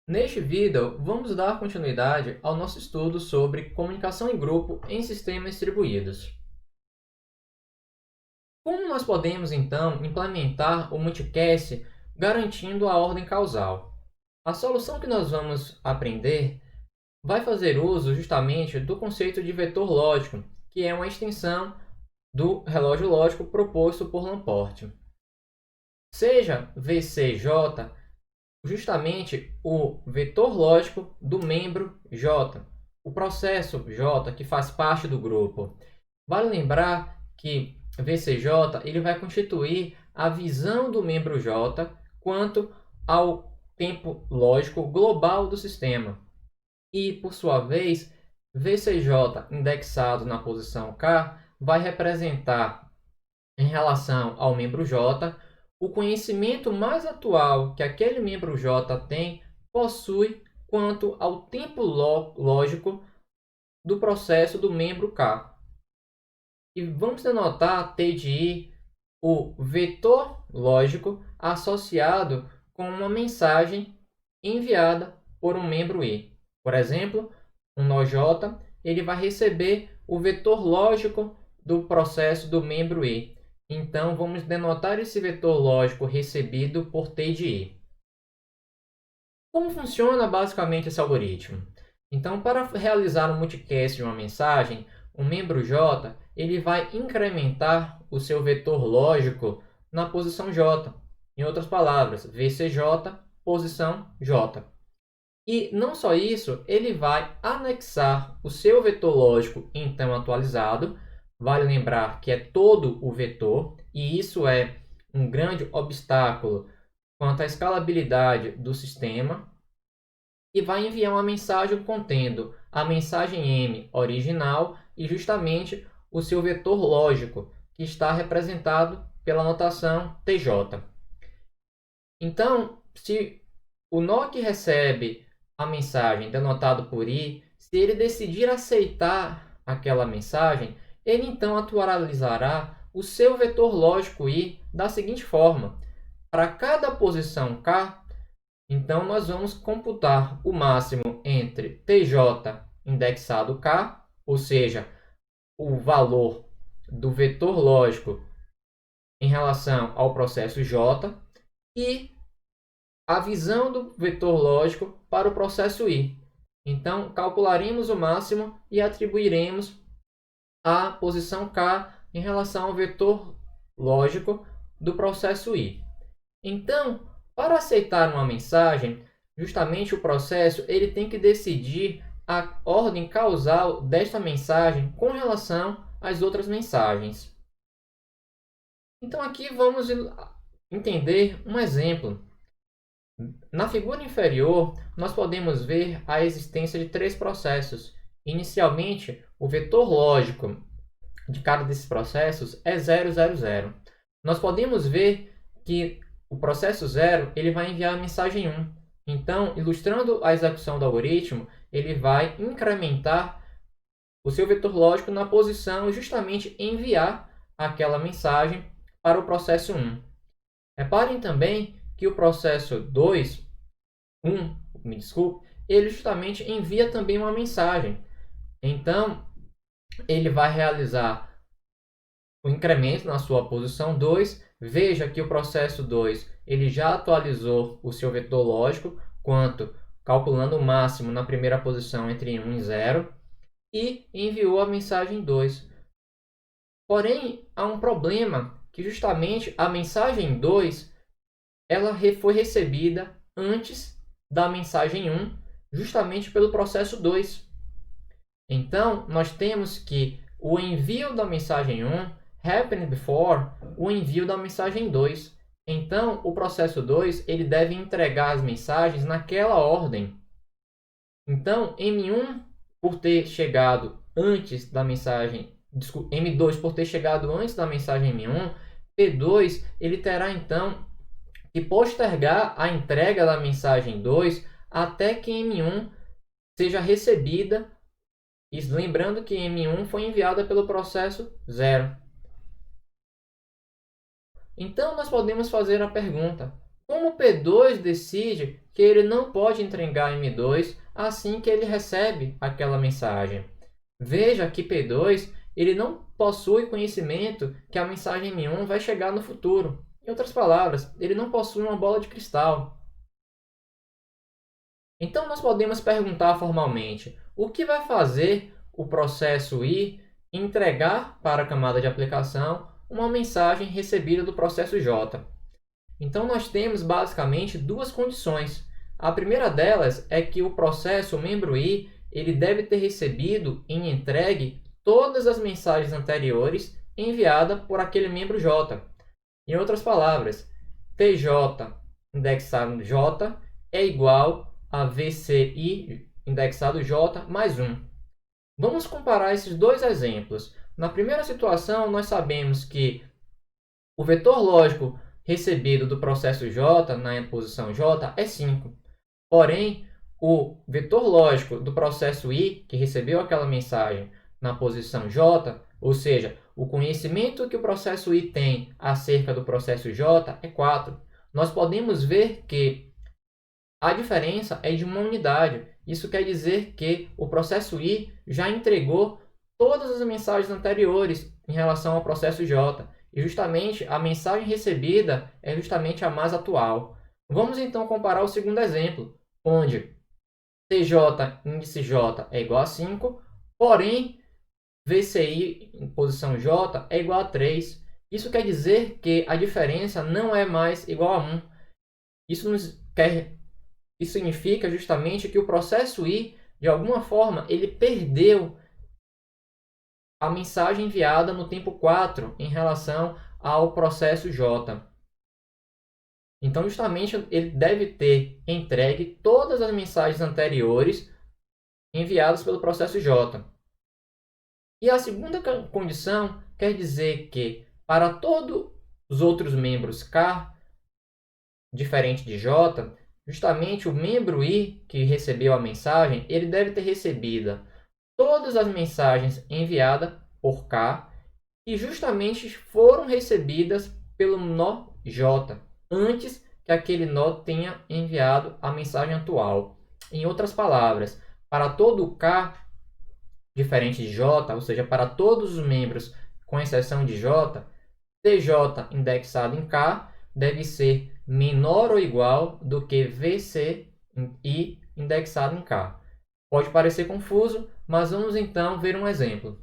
Neste vídeo, vamos dar continuidade ao nosso estudo sobre comunicação em grupo em sistemas distribuídos. Como nós podemos, então, implementar o multicast garantindo a ordem causal? A solução que nós vamos aprender vai fazer uso justamente do conceito de vetor lógico, que é uma extensão do relógio lógico proposto por Laporte. Seja VCJ justamente o vetor lógico do membro J, o processo J que faz parte do grupo. Vale lembrar que VCJ ele vai constituir a visão do membro J quanto ao tempo lógico global do sistema. E, por sua vez, VCJ indexado na posição K vai representar, em relação ao membro J, o conhecimento mais atual que aquele membro J possui quanto ao tempo lógico do processo do membro K. E vamos denotar T de I o vetor lógico associado com uma mensagem enviada por um membro I. Por exemplo, um nó J ele vai receber o vetor lógico do processo do membro I. Então, vamos denotar esse vetor lógico recebido por T de I. Como funciona basicamente esse algoritmo? Então, para realizar um multicast de uma mensagem, o membro J ele vai incrementar o seu vetor lógico na posição J. Em outras palavras, VCJ, posição J. E não só isso, ele vai anexar o seu vetor lógico então atualizado. Vale lembrar que é todo o vetor, e isso é um grande obstáculo quanto à escalabilidade do sistema, e vai enviar uma mensagem contendo a mensagem M original e justamente o seu vetor lógico, que está representado pela notação TJ. Então, se o nó que recebe a mensagem denotado por I, se ele decidir aceitar aquela mensagem, ele então atualizará o seu vetor lógico I da seguinte forma: para cada posição K, então nós vamos computar o máximo entre TJ indexado K, ou seja, o valor do vetor lógico em relação ao processo J, e a visão do vetor lógico para o processo I. Então, calcularemos o máximo e atribuiremos a posição K em relação ao vetor lógico do processo I. Então, para aceitar uma mensagem, justamente o processo ele tem que decidir a ordem causal desta mensagem com relação às outras mensagens. Então, aqui vamos entender um exemplo. Na figura inferior, nós podemos ver a existência de três processos. Inicialmente, o vetor lógico de cada desses processos é 0, 0, 0. Nós podemos ver que o processo 0 ele vai enviar a mensagem 1. Então, ilustrando a execução do algoritmo, ele vai incrementar o seu vetor lógico na posição justamente enviar aquela mensagem para o processo 1. Reparem também que o processo 2, ele justamente envia também uma mensagem. Então, ele vai realizar o incremento na sua posição 2. Veja que o processo 2 ele já atualizou o seu vetor lógico, quanto calculando o máximo na primeira posição entre 1 e 0, e enviou a mensagem 2. Porém, há um problema, que justamente a mensagem 2 ela foi recebida antes da mensagem 1, justamente pelo processo 2. Então, nós temos que o envio da mensagem 1 happened before o envio da mensagem 2. Então, o processo 2 ele deve entregar as mensagens naquela ordem. Então, M1 por ter chegado antes da mensagem, M2 por ter chegado antes da mensagem M1, P2 ele terá então que postergar a entrega da mensagem 2 até que M1 seja recebida, e lembrando que M1 foi enviada pelo processo 0. Então, nós podemos fazer a pergunta: como P2 decide que ele não pode entregar M2 assim que ele recebe aquela mensagem? Veja que P2 ele não possui conhecimento que a mensagem M1 vai chegar no futuro. Em outras palavras, ele não possui uma bola de cristal. Então, nós podemos perguntar formalmente: o que vai fazer o processo I entregar para a camada de aplicação uma mensagem recebida do processo J? Então, nós temos basicamente duas condições. A primeira delas é que o processo, o membro I, ele deve ter recebido e entregue todas as mensagens anteriores enviadas por aquele membro J. Em outras palavras, TJ indexado J é igual a VCI indexado J mais 1. Vamos comparar esses dois exemplos. Na primeira situação, nós sabemos que o vetor lógico recebido do processo J na posição J é 5. Porém, o vetor lógico do processo I, que recebeu aquela mensagem na posição J, ou seja, o conhecimento que o processo I tem acerca do processo J é 4. Nós podemos ver que a diferença é de uma unidade. Isso quer dizer que o processo I já entregou todas as mensagens anteriores em relação ao processo J. E justamente a mensagem recebida é justamente a mais atual. Vamos então comparar o segundo exemplo, onde TJ índice J é igual a 5, porém VCI em posição J é igual a 3. Isso quer dizer que a diferença não é mais igual a 1. Isso significa justamente que o processo I, de alguma forma, ele perdeu a mensagem enviada no tempo 4 em relação ao processo J. Então, justamente, ele deve ter entregue todas as mensagens anteriores enviadas pelo processo J. E a segunda condição quer dizer que, para todos os outros membros K, diferente de J, justamente o membro I que recebeu a mensagem, ele deve ter recebido todas as mensagens enviadas por K e justamente foram recebidas pelo nó J, antes que aquele nó tenha enviado a mensagem atual. Em outras palavras, para todo K, diferente de J, ou seja, para todos os membros, com exceção de J, TJ indexado em K deve ser menor ou igual do que VCI indexado em K. Pode parecer confuso, mas vamos então ver um exemplo.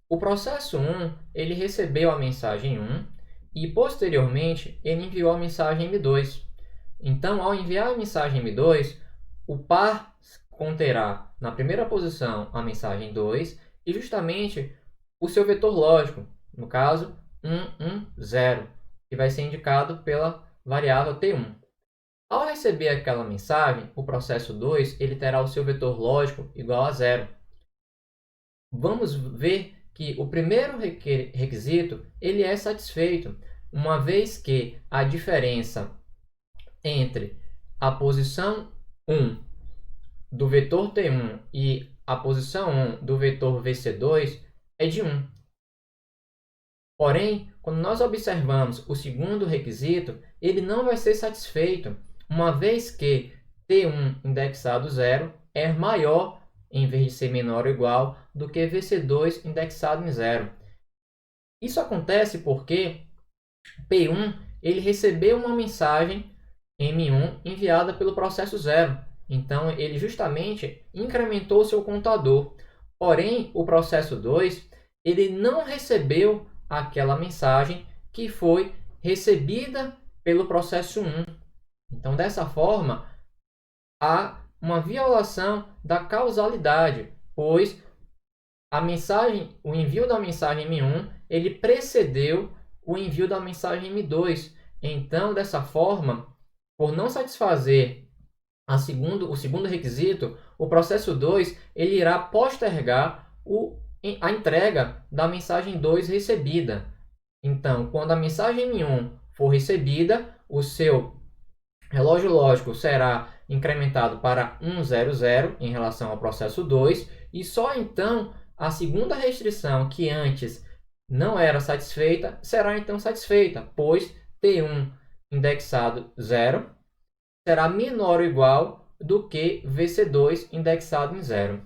O processo 1 ele recebeu a mensagem 1 e posteriormente ele enviou a mensagem M2. Então, ao enviar a mensagem M2, o par conterá na primeira posição a mensagem 2 e justamente o seu vetor lógico, no caso 0, que vai ser indicado pela variável T1. Ao receber aquela mensagem, o processo 2 ele terá o seu vetor lógico igual a 0. Vamos ver que o primeiro requisito ele é satisfeito, uma vez que a diferença entre a posição 1 do vetor T1 e a posição 1 do vetor VC2 é de 1. Porém, quando nós observamos o segundo requisito, ele não vai ser satisfeito, uma vez que T1 indexado 0 é maior, em vez de ser menor ou igual, do que VC2 indexado em 0. Isso acontece porque P1 ele recebeu uma mensagem M1 enviada pelo processo 0. Então, ele justamente incrementou seu contador. Porém, o processo 2 ele não recebeu aquela mensagem que foi recebida pelo processo 1. Então, dessa forma, há uma violação da causalidade, pois o envio da mensagem M1 ele precedeu o envio da mensagem M2. Então, dessa forma, por não satisfazer o segundo requisito, o processo 2 ele irá postergar a entrega da mensagem 2 recebida. Então, quando a mensagem M1 for recebida, o seu relógio lógico será incrementado para 100 em relação ao processo 2 e só então a segunda restrição, que antes não era satisfeita, será então satisfeita, pois T1 indexado 0 será menor ou igual do que VC2 indexado em 0.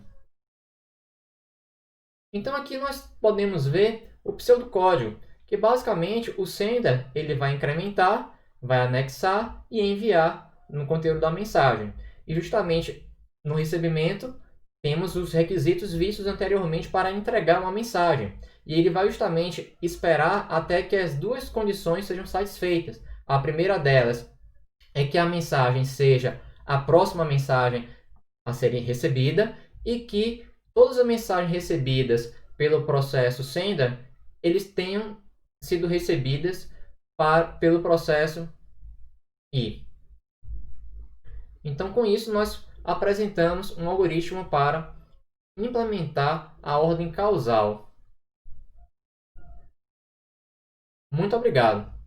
Então aqui nós podemos ver o pseudocódigo, que basicamente o sender ele vai incrementar, vai anexar e enviar no conteúdo da mensagem. E justamente no recebimento temos os requisitos vistos anteriormente para entregar uma mensagem. E ele vai justamente esperar até que as duas condições sejam satisfeitas. A primeira delas é que a mensagem seja a próxima mensagem a ser recebida e que todas as mensagens recebidas pelo processo sender eles tenham sido recebidas pelo processo I. Então, com isso, nós apresentamos um algoritmo para implementar a ordem causal. Muito obrigado.